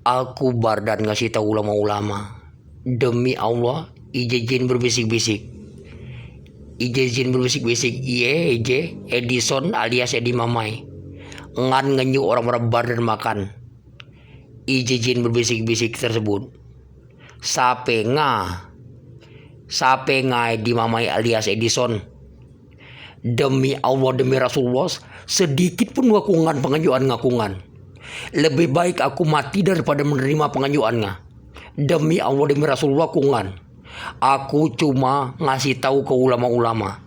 Aku Bardan ngasih tahu ulama-ulama. Demi Allah, izin berbisik-bisik. Izin berbisik-bisik. Iye, Edison alias Edi Mamai. Ngan ngenyu orang Bardan makan. Izin berbisik-bisik tersebut. Sape nga Edi Mamai alias Edison. Demi Allah, demi Rasulullah, sedikit pun ngakungan pengajuan ngakungan. Lebih baik aku mati daripada menerima pengajuannya. Demi Allah, demi Rasulullah kungan. Aku cuma ngasih tahu ke ulama-ulama.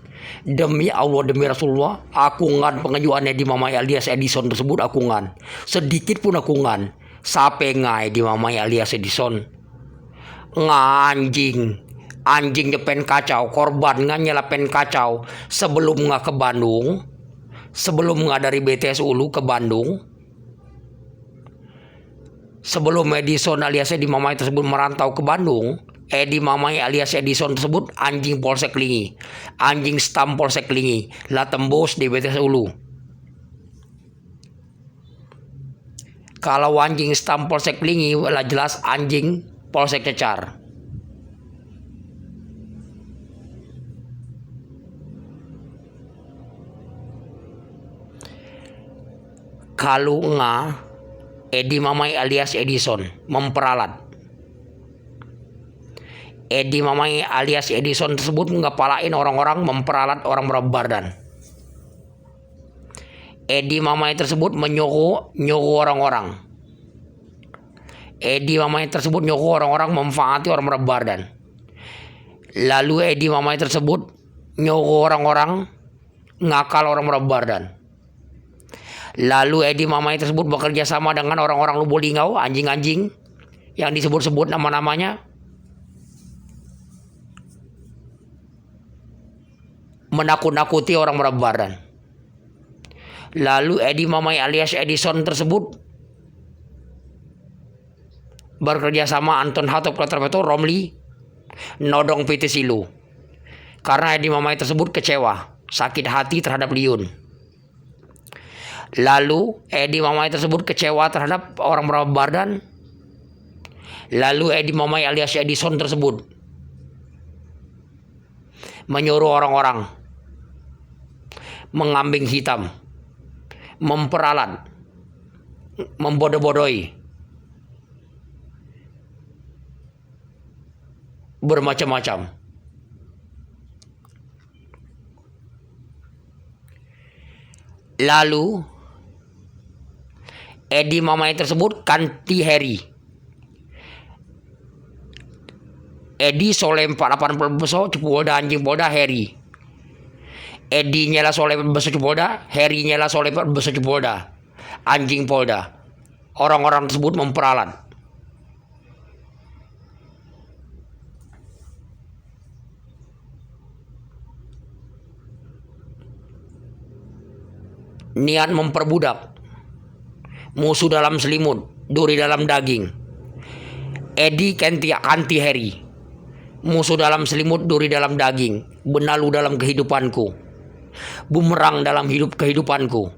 Demi Allah, demi Rasulullah, aku ngan pengajuannya di Mamai alias Edison tersebut aku ngan. Sedikit pun aku ngan. Sape ngai di Mamai alias Edison. Anjing nyepen kacau, korban nyala pen kacau sebelum nggak ke Bandung, sebelum nggak dari BTS Ulu ke Bandung, sebelum Edison alias Edi Mamai tersebut merantau ke Bandung. Edi Mamai alias Edison tersebut anjing Polsek Lingi, anjing stam Polsek Lingi, lah tembus di BTS Ulu. Kalau anjing stam Polsek Lingi lah jelas anjing Polsek Cecar. Kalau Edi Mamai alias Edison memperalat. Edi Mamai alias Edison tersebut ngepalain orang-orang, memperalat orang Bardan. Edi Mamai tersebut nyuruh orang-orang. Edi Mamai tersebut nyuruh orang-orang memfaati orang Bardan. Lalu Edi Mamai tersebut nyuruh orang-orang ngakal orang Bardan. Lalu Edi Mamai tersebut bekerja sama dengan orang-orang Lubulingau, anjing-anjing yang disebut-sebut nama-namanya, menakut-nakuti orang Bardan. Lalu Edi Mamai alias Edison tersebut bekerja sama Anton Hatop Klaterpeto Romli nodong PT Silu. Karena Edi Mamai tersebut kecewa, sakit hati terhadap Liun. Lalu Edi Mamai tersebut kecewa terhadap orang Bardan. Lalu Edi Mamai alias Edison tersebut menyuruh orang-orang mengambing hitam, memperalat, membodoh-bodohi, bermacam-macam. Lalu Edi Mamai tersebut ganti Harry. Edi soleh 480 besok cepolda anjing polda Harry. Edi nyala soleh besok cepolda, Harry nyala soleh besok cepolda anjing polda. Orang-orang tersebut memperalat. Niat memperbudak. Musuh dalam selimut, duri dalam daging. Edi anti Harry. Musuh dalam selimut, duri dalam daging. Benalu dalam kehidupanku. Bumerang dalam kehidupanku.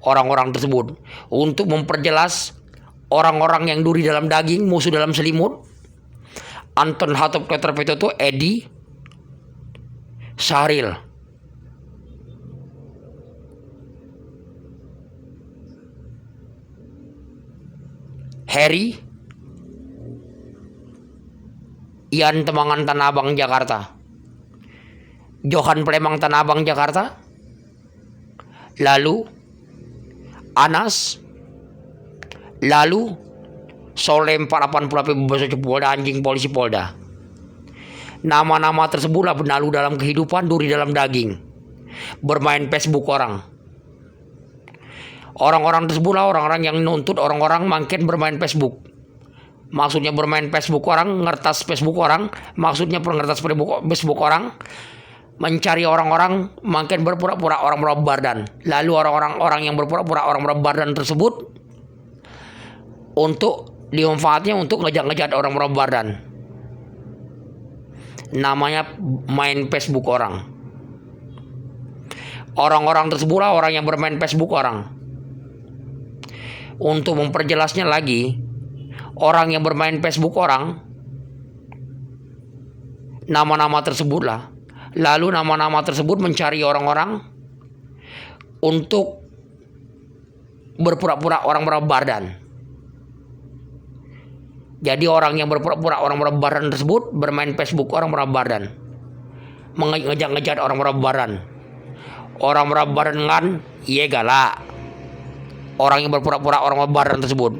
Orang-orang tersebut untuk memperjelas orang-orang yang duri dalam daging, musuh dalam selimut. Anton Hatop Klaterpeto itu Edi Syahril. Harry Ian Temangan Tanah Abang Jakarta, Johan Plemang Tanah Abang Jakarta. Lalu Anas. Lalu Soleh 480 besok cepolda anjing polisi polda. Nama-nama tersebutlah benalu dalam kehidupan, duri dalam daging, bermain Facebook orang. Orang-orang tersebutlah orang-orang yang nuntut orang-orang makin bermain Facebook. Maksudnya bermain Facebook orang, ngertas Facebook orang, maksudnya pengertas Facebook orang, mencari orang-orang makin berpura-pura orang Bardan. Lalu orang-orang yang berpura-pura orang Bardan tersebut untuk dimanfaatnya untuk ngejat-ngejat orang Bardan. Namanya main Facebook orang. Orang-orang tersebutlah orang yang bermain Facebook orang. Untuk memperjelasnya lagi, orang yang bermain Facebook orang, nama-nama tersebutlah. Lalu nama-nama tersebut mencari orang-orang untuk berpura-pura orang berbadan. Jadi orang yang berpura-pura orang berbadan tersebut bermain Facebook orang berbadan, mengejak-ngejak orang berbadan. Orang berbadan kan, iya galak. Orang yang berpura-pura orang berbadan tersebut.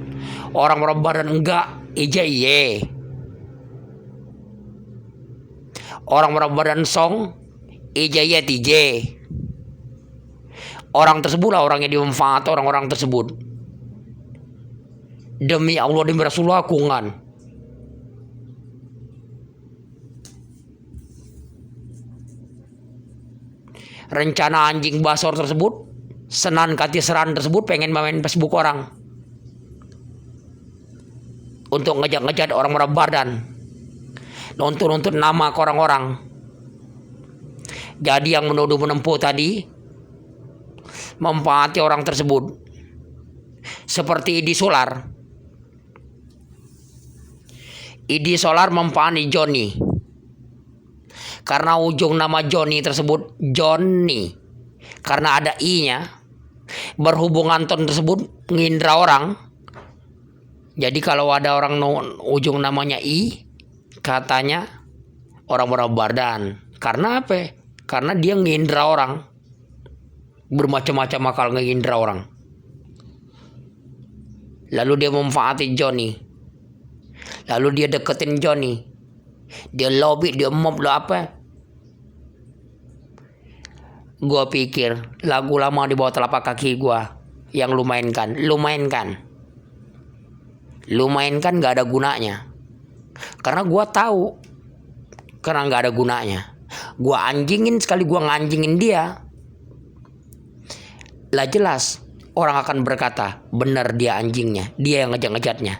Orang berbadan enggak, iye. Orang berbadan song, iye tj. Orang tersebutlah orang yang dimanfaat orang-orang tersebut. Demi Allah demi Rasulullah kungan. Rencana anjing basor tersebut, senan kati seran tersebut pengen main Facebook orang. Untuk ngejat-ngejat orang berbadan. Nuntut nama ke orang-orang. Jadi yang menuduh-menempuh tadi memanfaati orang tersebut. Seperti Idi Solar. Idi Solar memanfaati Johnny. Karena ujung nama Johnny tersebut Johnny. Karena ada I-nya. Berhubung Anton tersebut ngindra orang. Jadi kalau ada orang ujung namanya I, katanya orang berbadan. Karena apa? Karena dia ngindra orang. Bermacam-macam akal ngindra orang. Lalu dia memanfaati Johnny. Lalu dia deketin Johnny. Dia lobby, dia mob lo apa. Gua pikir lagu lama di bawah telapak kaki gua yang lu mainkan gak ada gunanya. Karena gua tahu karena gak ada gunanya. Gua anjingin sekali gua nganjingin dia. Lah jelas orang akan berkata benar dia anjingnya, dia yang ngejat-ngejatnya.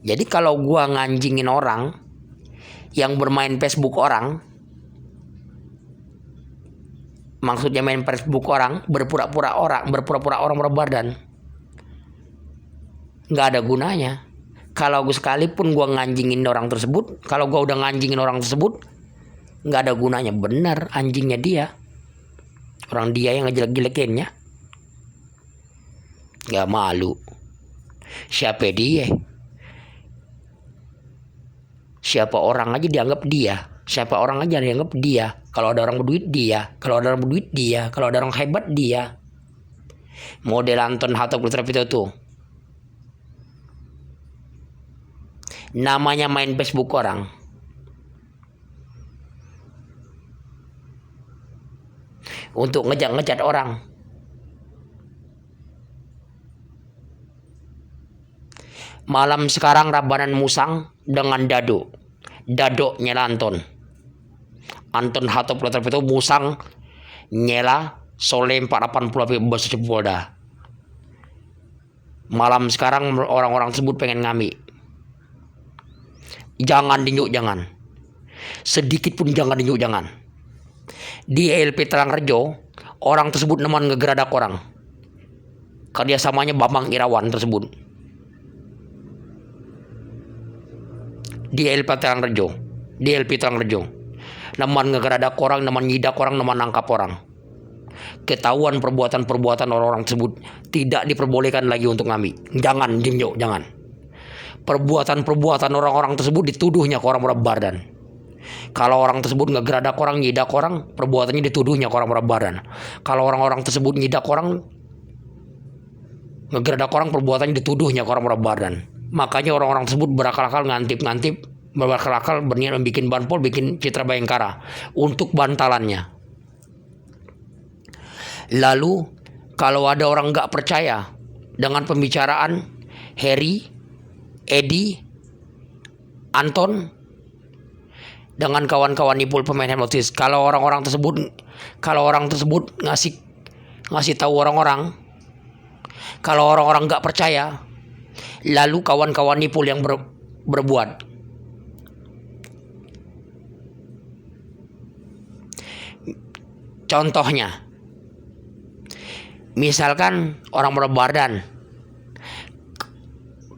Jadi kalau gua nganjingin orang yang bermain Facebook orang, maksudnya main Facebook orang, berpura-pura orang berbadan, nggak ada gunanya. Kalau gue sekalipun gua nganjingin orang tersebut, kalau gua udah nganjingin orang tersebut, nggak ada gunanya. Benar anjingnya dia, orang dia yang ngejelek-jelekinnya, nggak malu. Siapa dia? Siapa orang aja dianggap dia. Siapa orang aja dianggap dia. Kalau ada orang berduit dia. Kalau ada orang berduit dia. Kalau ada orang hebat dia. Model Anton Hato Putra itu tuh. Namanya main Facebook orang. Untuk ngejat-ngejat orang. Malam sekarang Rabanan musang dengan dado. Dado nyela Anton Hato Putra itu musang nyela Sole 480 bahasa Cepolda. Malam sekarang orang-orang tersebut pengen ngami. Jangan dinyuk, jangan. Sedikit pun jangan dinyuk, jangan. Di LP Terangrejo, orang tersebut neman ngegeradak orang. Kerjasamanya Bambang Irawan tersebut. Di LP Terangrejo. Neman ngegeradak orang, neman nyidak orang, neman nangkap orang. Ketahuan perbuatan-perbuatan orang-orang tersebut tidak diperbolehkan lagi untuk ngami. Jangan dinyuk, jangan. Perbuatan-perbuatan orang-orang tersebut dituduhnya ke orang berbadan. Kalau orang tersebut ngegeradak orang, nyidak orang, perbuatannya dituduhnya ke orang berbadan. Kalau orang-orang tersebut nyidak orang, ngegeradak orang, perbuatannya dituduhnya ke orang berbadan. Makanya orang-orang tersebut berakal-akal ngantip-ngantip, berakal-akal berniat bikin banpol, bikin Citra Bayangkara untuk bantalannya. Lalu kalau ada orang nggak percaya dengan pembicaraan Harry, Edi, Anton dengan kawan-kawan Nipul pemain Hipnotis, kalau orang tersebut ngasih tahu orang-orang, kalau orang-orang nggak percaya, lalu kawan-kawan Nipul yang berbuat. Contohnya, misalkan orang berbadan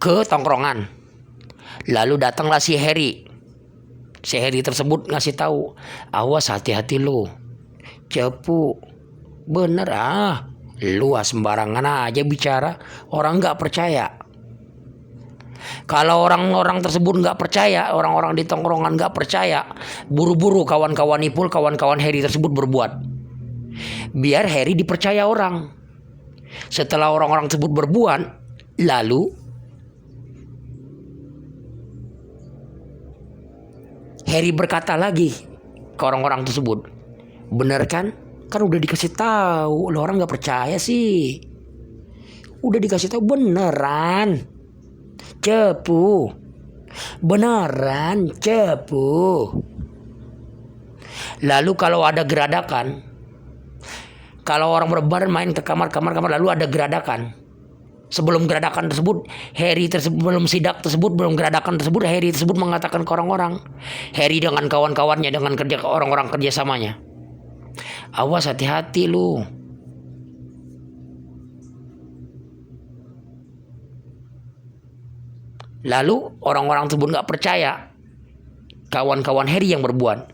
ke tongkrongan, lalu datanglah si Harry. Si Harry tersebut ngasih tahu, awas hati-hati lu, cepu, bener lu sembarangan aja bicara, orang nggak percaya. Kalau orang-orang tersebut nggak percaya, orang-orang di tongkrongan nggak percaya, buru-buru kawan-kawan Ipul, kawan-kawan Harry tersebut berbuat, biar Harry dipercaya orang. Setelah orang-orang tersebut berbuat, lalu Harry berkata lagi ke orang-orang tersebut, bener kan? Kan udah dikasih tahu, lo orang nggak percaya sih. Udah dikasih tahu beneran, cepu, beneran cepu. Lalu kalau ada geradakan, kalau orang berbadan main ke kamar-kamar lalu ada geradakan. Sebelum geradakan tersebut, belum sidak tersebut, belum geradakan tersebut, Harry tersebut mengatakan ke orang-orang, Harry dengan kawan-kawannya, dengan orang-orang kerjasamanya, awas hati-hati lu. Lalu orang-orang tersebut nggak percaya, kawan-kawan Harry yang berbuat.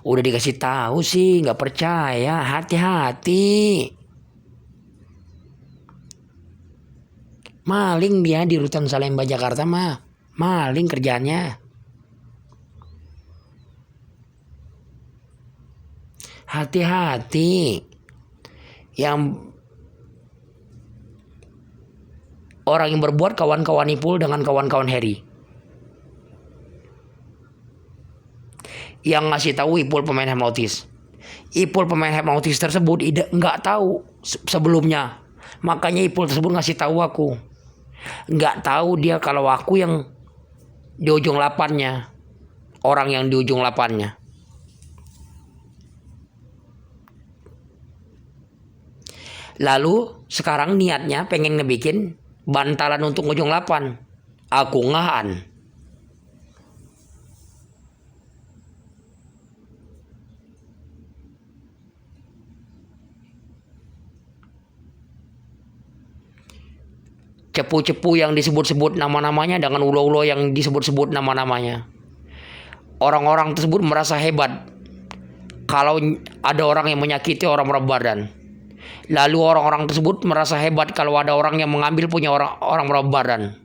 Udah dikasih tahu sih nggak percaya, hati-hati. Maling dia di Rutan Salemba Jakarta mah. Maling kerjanya. Hati-hati. Yang orang yang berbuat kawan-kawan Ipul dengan kawan-kawan Harry. Yang ngasih tahu Ipul pemain hipnotis. Ipul pemain hipnotis tersebut nggak tahu sebelumnya. Makanya Ipul tersebut ngasih tahu aku. Nggak tahu dia kalau aku yang di ujung lapannya, orang yang di ujung lapannya. Lalu sekarang niatnya pengen ngebikin bantalan untuk ujung lapan. Aku ngahan. Cepu-cepu yang disebut-sebut nama-namanya dengan ulo-ulo yang disebut-sebut nama-namanya. Orang-orang tersebut merasa hebat kalau ada orang yang menyakiti orang berbadan. Lalu orang-orang tersebut merasa hebat kalau ada orang yang mengambil punya orang berbadan.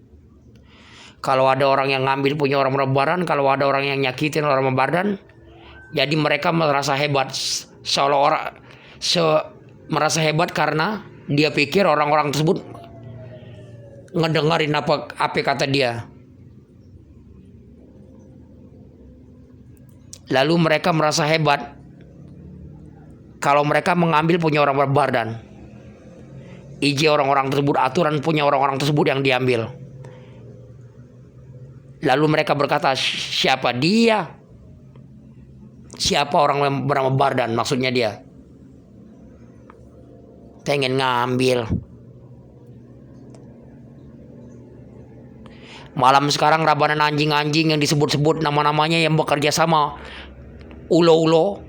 Kalau ada orang yang ngambil punya orang berbadan, kalau ada orang yang nyakitin orang berbadan, jadi mereka merasa hebat, seolah-olah merasa hebat karena dia pikir orang-orang tersebut ngedengerin apa kata dia. Lalu mereka merasa hebat kalau mereka mengambil punya orang berbadan. Ije orang-orang tersebut, aturan punya orang-orang tersebut yang diambil. Lalu mereka berkata, siapa dia? Siapa orang yang bernama Bardan? Maksudnya dia pengen ngambil. Malam sekarang rabanan anjing-anjing yang disebut-sebut nama-namanya yang bekerja sama ulo-ulo,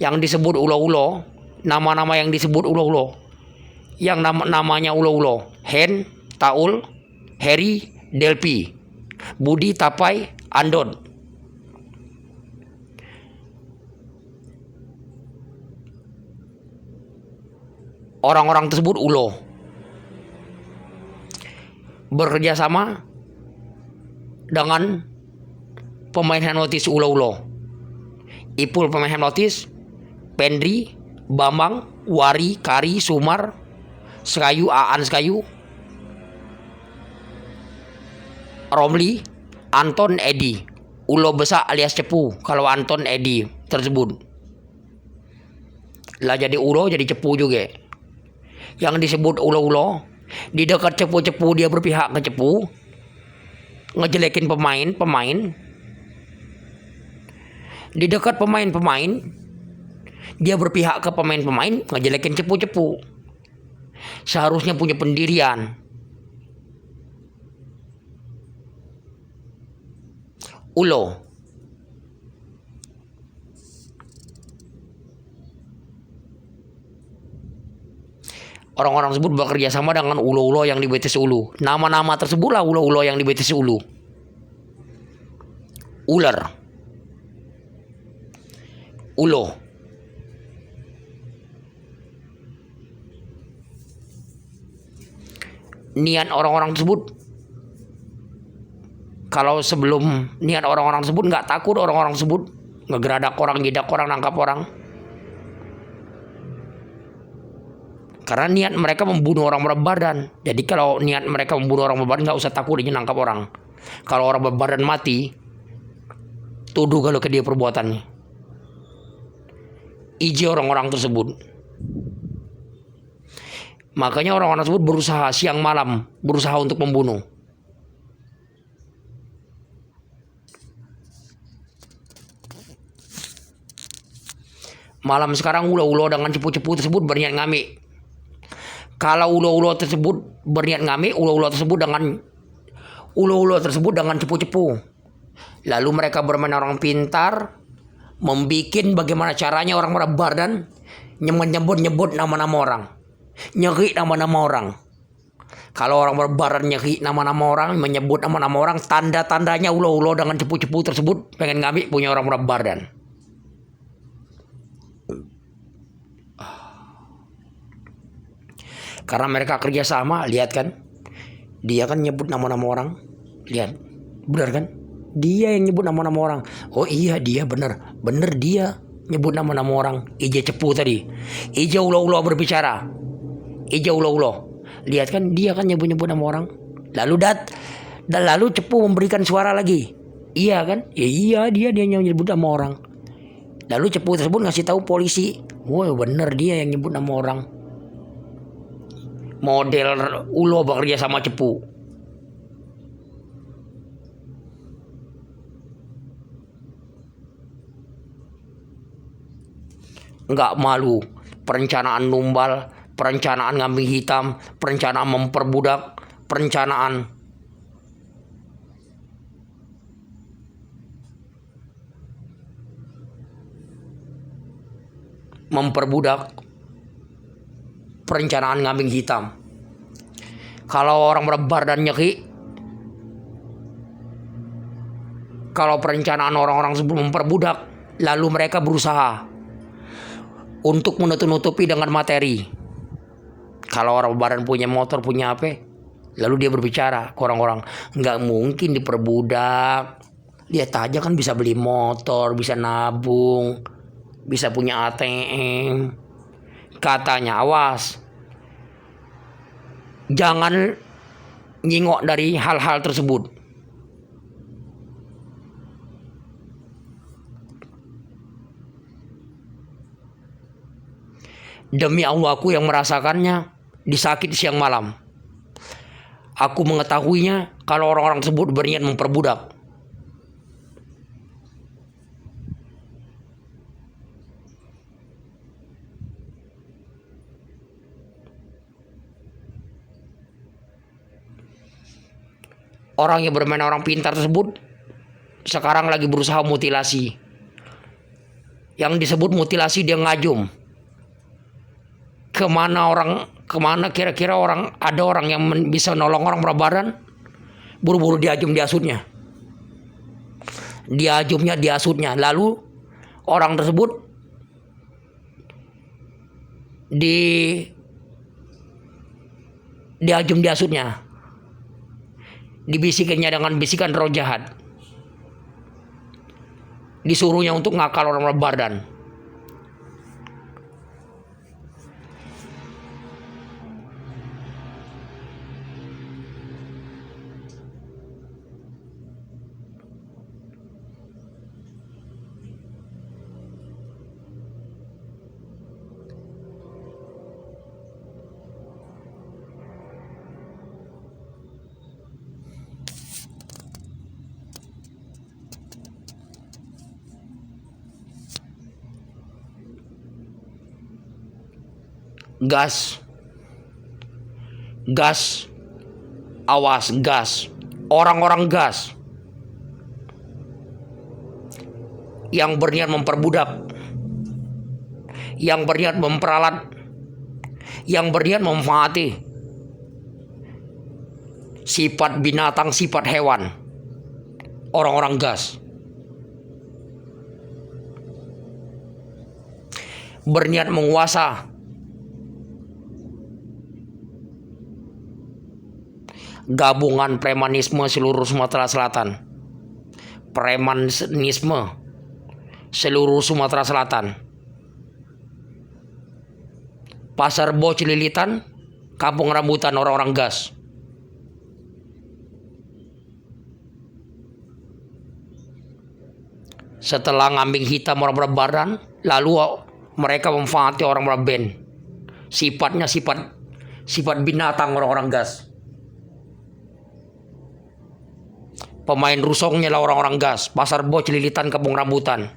yang disebut ulo-ulo, nama-nama yang disebut ulo-ulo, yang namanya ulo-ulo, Hen, Taul, Harry, Delpi, Budi, Tapai, Andon. Orang-orang tersebut ulo bekerja sama dengan pemain hipnotis ulo-ulo. Ipul pemain hipnotis, Pendri, Bambang, Wari, Kari, Sumar, Sekayu, Aan Sekayu, Romli, Anton, Edi. Ulo besar alias cepu kalau Anton Edi tersebut. Lah jadi ulo jadi cepu juga. Yang disebut ulo-ulo, di dekat cepu-cepu dia berpihak ke cepu, ngejelekin pemain. Di dekat pemain, dia berpihak ke pemain, ngejelekin cepu-cepu. Seharusnya punya pendirian. Ulo. Orang-orang tersebut bekerja sama dengan ulo-ulo yang di BTS Ulu. Nama-nama tersebutlah ulo-ulo yang di BTS Ulu. Ular, ulo, niat orang-orang tersebut, kalau sebelum niat orang-orang tersebut nggak takut orang-orang tersebut ngegeradak orang, gidak orang, nangkap orang. Karena niat mereka membunuh orang berbadan. Jadi kalau niat mereka membunuh orang berbadan nggak usah takut dia nangkap orang. Kalau orang berbadan mati, tuduh kalau ke dia perbuatannya. Iji orang-orang tersebut. Makanya orang-orang tersebut berusaha siang malam, berusaha untuk membunuh. Malam sekarang ulo-ulo dengan cepu-cepu tersebut berniat ngamik. Kalau ulo-ulo tersebut berniat ngamik, ulo-ulo tersebut dengan cepu-cepu. Lalu mereka bermain orang pintar, membikin bagaimana caranya orang berbadan nyebut nama-nama orang, nyeri nama-nama orang. Kalau orang berbadan nyeri nama-nama orang, menyebut nama-nama orang, tanda-tandanya ulo-ulo dengan cepu-cepu tersebut pengen ngamik punya orang berbadan. Karena mereka kerja sama, lihat kan? Dia kan nyebut nama-nama orang. Lihat, benar kan? Dia yang nyebut nama-nama orang. Oh iya, dia benar. Benar dia nyebut nama-nama orang. Ija cepu tadi. Ija ulo-ulo berbicara. Ija ulo-ulo. Lihat kan, dia kan nyebut-nyebut nama orang. Lalu cepu memberikan suara lagi. Iya kan? Ya iya, dia yang nyebut nama orang. Lalu cepu tersebut ngasih tahu polisi. Wah, benar dia yang nyebut nama orang. Model ulo bekerja sama cepu. Enggak malu. Perencanaan numbal, perencanaan ngambing hitam, perencanaan memperbudak, perencanaan memperbudak, perencanaan ngambing hitam. Kalau orang berbar dan nyeki, kalau perencanaan orang-orang sebelum memperbudak, lalu mereka berusaha untuk menutup-nutupi dengan materi. Kalau orang berbadan punya motor, punya apa, lalu dia berbicara ke orang-orang, nggak mungkin diperbudak. Lihat aja kan bisa beli motor, bisa nabung, bisa punya ATM. Katanya awas, jangan nyingok dari hal-hal tersebut. Demi Allah, aku yang merasakannya, disakit siang malam. Aku mengetahuinya kalau orang-orang tersebut berniat memperbudak. Orang yang bermain orang pintar tersebut sekarang lagi berusaha mutilasi. Yang disebut mutilasi dia ngajum. Kemana kira-kira ada orang yang bisa nolong orang berbadan, buru-buru diajum diasutnya. Diasutnya. Lalu orang tersebut diajum diasutnya. Dibisikannya dengan bisikan roh jahat. Disuruhnya untuk ngakal orang berbadan. Gas, awas gas, orang-orang gas yang berniat memperbudak, yang berniat memperalat, yang berniat memanfaati sifat binatang, sifat hewan, orang-orang gas. Berniat menguasa gabungan premanisme seluruh Sumatera Selatan. Premanisme seluruh Sumatera Selatan. Pasar Bo Cililitan, kampung rambutan orang-orang gas. Setelah ngambing hitam orang berbadan, lalu mereka memanfaati orang berben. Sifatnya sifat binatang orang-orang gas. Pemain rusongnya lah orang-orang gas. Pasar Bo Cililitan, kampung rambutan.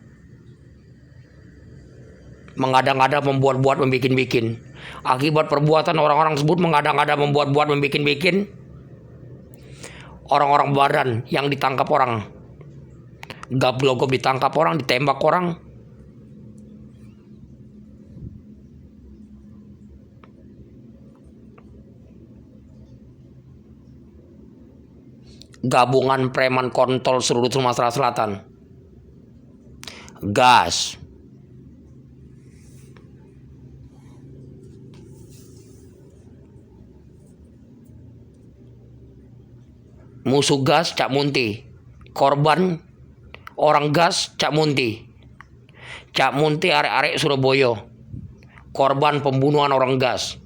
Mengada-ngada, membuat-buat, membikin-bikin. Akibat perbuatan orang-orang tersebut mengada-ngada, membuat-buat, membikin-bikin, orang-orang badan yang ditangkap orang, gablogop ditangkap orang, ditembak orang. Gabungan preman kontol seluruh Sumatera Selatan. Gas. Musuh gas Cak Munti. Korban orang gas Cak Munti. Cak Munti arek-arek Surabaya. Korban pembunuhan orang gas.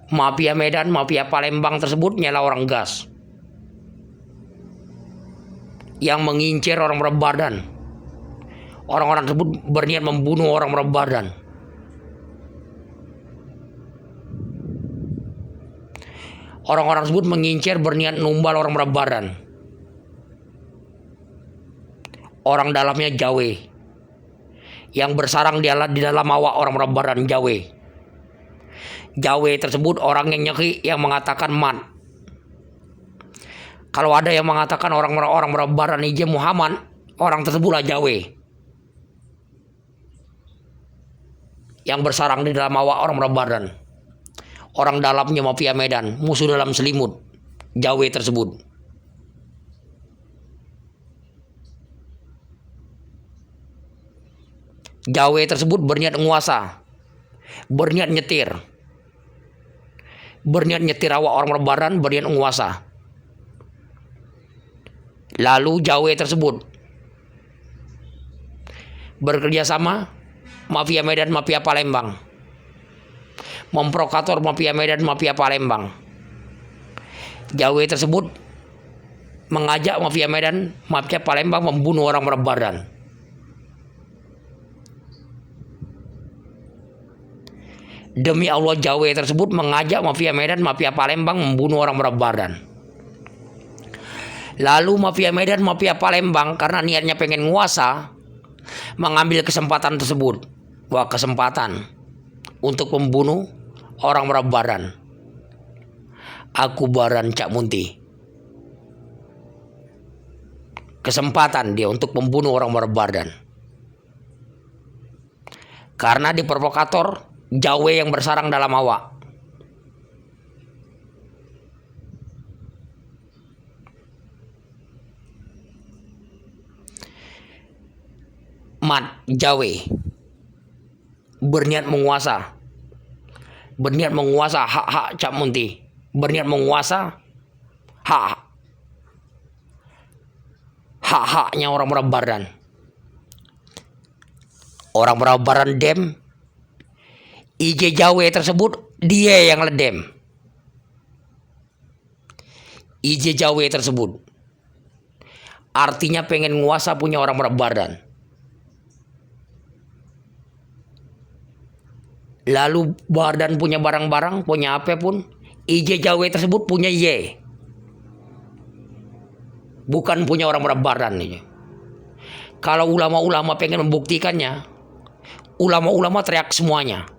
Mafia Medan, mafia Palembang tersebut nyala orang gas yang mengincar orang berbadan. Orang-orang tersebut berniat membunuh orang berbadan. Orang-orang tersebut mengincar, berniat numbal orang berbadan. Orang dalamnya Jawe, yang bersarang di dalam awak orang berbadan Jawe. Jawe tersebut orang yang nyeki, yang mengatakan man. Kalau ada yang mengatakan orang-orang berbadan Ije Muhammad, orang tersebutlah Jawe, yang bersarang di dalam awak orang berbadan. Orang dalamnya mafia Medan, musuh dalam selimut, Jawe tersebut. Jawe tersebut berniat menguasa, berniat nyetir awak orang berbadan, berniat menguasa. Lalu Jawe tersebut bekerja sama mafia Medan, mafia Palembang, memprovokator mafia Medan, mafia Palembang. Jawe tersebut mengajak mafia Medan, mafia Palembang membunuh orang berbadan. Demi Allah, Jawe tersebut mengajak mafia Medan, mafia Palembang membunuh orang berbadan. Lalu mafia Medan, mafia Palembang karena niatnya pengen nguasa, mengambil kesempatan tersebut. Wah, kesempatan untuk membunuh orang berbadan. Aku baran Cak Munti. Kesempatan dia untuk membunuh orang berbadan. Karena diprovokator Jawe yang bersarang dalam awak. Mat Jawe berniat menguasa, hak-hak Cak Munti, berniat menguasa hak-haknya orang berbadan. Orang berbadan dem, IJ Jawe tersebut dia yang ledem. IJ Jawe tersebut artinya pengen nguasa punya orang berbadan. Lalu badan punya barang-barang, punya apa pun, IJ Jawe tersebut punya Y. Bukan punya orang berbadan. Kalau ulama-ulama pengen membuktikannya, ulama-ulama teriak semuanya.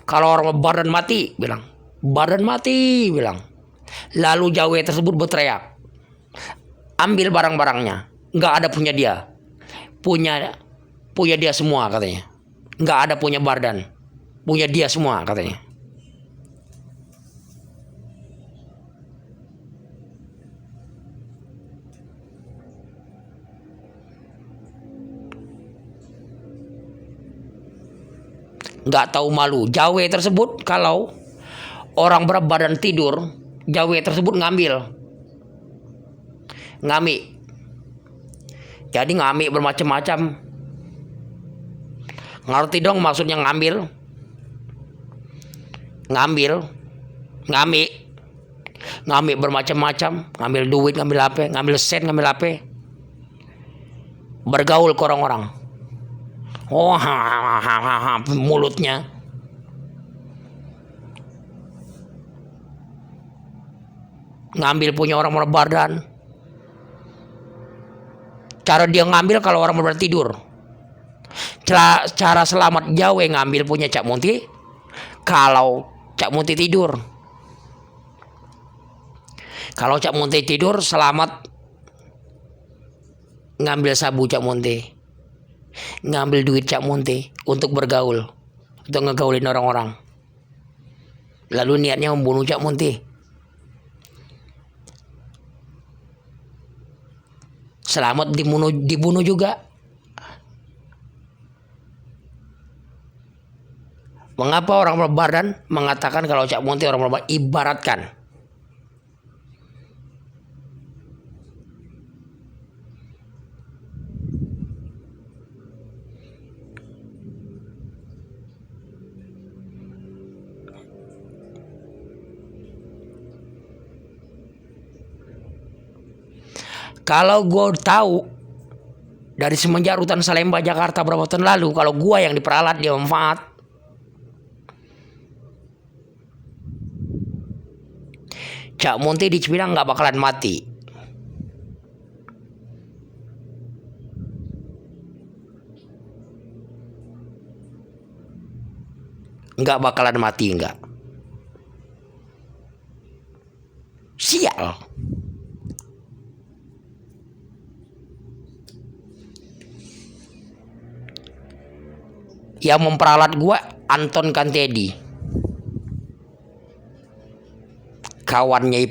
Kalau orang berbadan mati, bilang, badan mati, bilang. Lalu Jawe tersebut berteriak, ambil barang-barangnya. Nggak ada punya dia. Punya punya dia semua katanya. Nggak ada punya Bardan, punya dia semua katanya. Nggak tahu malu. Jawe tersebut kalau orang berat badan tidur, Jawe tersebut ngambil, ngamik. Jadi ngamik bermacam-macam. Ngerti dong maksudnya ngambil? Ngambil, ngamik, ngamik bermacam-macam. Ngambil duit, ngambil apa? Ngambil sen, ngambil apa? Bergaul ke orang-orang. Oh, mulutnya. Ngambil punya orang berbadan. Cara dia ngambil kalau orang berbadan tidur. Cara selamat Jawe ngambil punya Cak Munti kalau Cak Munti tidur. Kalau Cak Munti tidur selamat ngambil sabu Cak Munti. Ngambil duit Cak Munti untuk bergaul, untuk ngegaulin orang-orang. Lalu niatnya membunuh Cak Munti. Selamat dibunuh juga. Mengapa orang berbadan mengatakan kalau Cak Munti orang berbadan? Ibaratkan kalau gue tahu dari semenjak Rutan Salemba Jakarta berapa tahun lalu, kalau gue yang diperalat dia manfaat, Cak Munti di Cipinang nggak bakalan mati. Nggak bakalan mati, nggak. Sial. Yang memperalat gua Anton Kantedi, kawannya